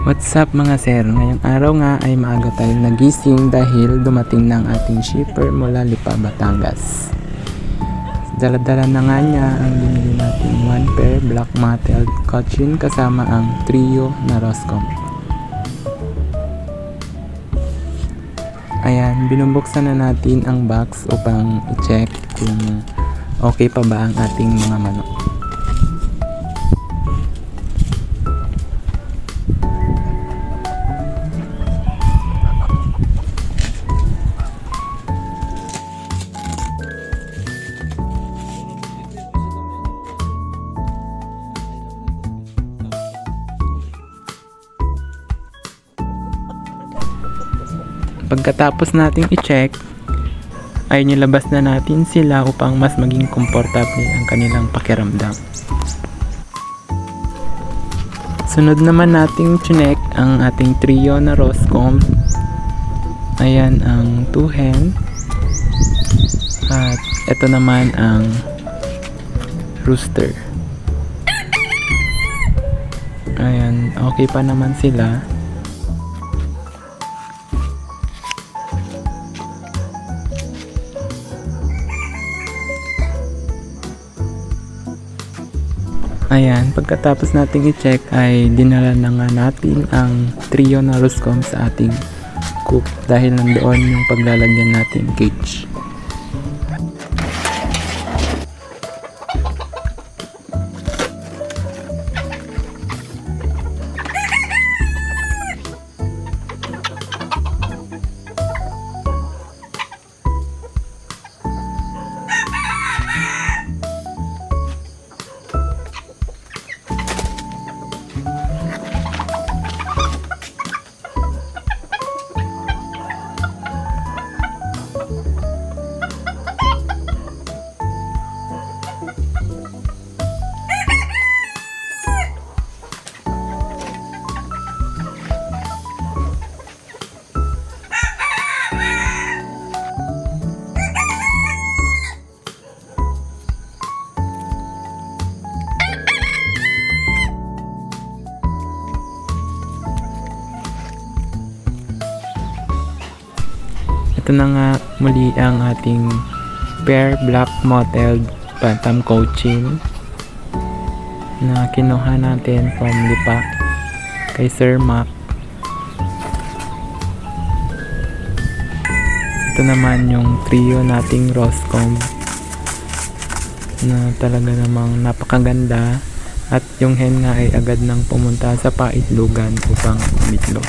What's up mga sir? Ngayong araw nga ay maaga tayong nagising dahil dumating na ang ating shipper mula Lipa, Batangas. Dala-dala na nga niya ang binili natin 1 pair black mottled cochin kasama ang trio na Roscom. Ayan, binubuksan na natin ang box upang i-check kung okay pa ba ang ating mga manok. Pagkatapos nating i-check, ay nilabas na natin sila upang mas maging komportable ang kanilang pakiramdam. Sunod naman nating chinek ang ating trio na Roscom. Ayan ang 2 hen. At ito naman ang rooster. Ayan, okay pa naman sila. Ayan, pagkatapos nating i-check ay dinala na nga natin ang trio na Roscom sa ating coop dahil nandoon yung paglalagyan natin cage. Ito na nga muli ang ating pair black mottled bantam cochin na kinuha natin from Lipa kay Sir Mac. Ito naman yung trio nating Roscom na talaga namang napakaganda at yung hen nga ay agad nang pumunta sa paitlugan upang umitlog.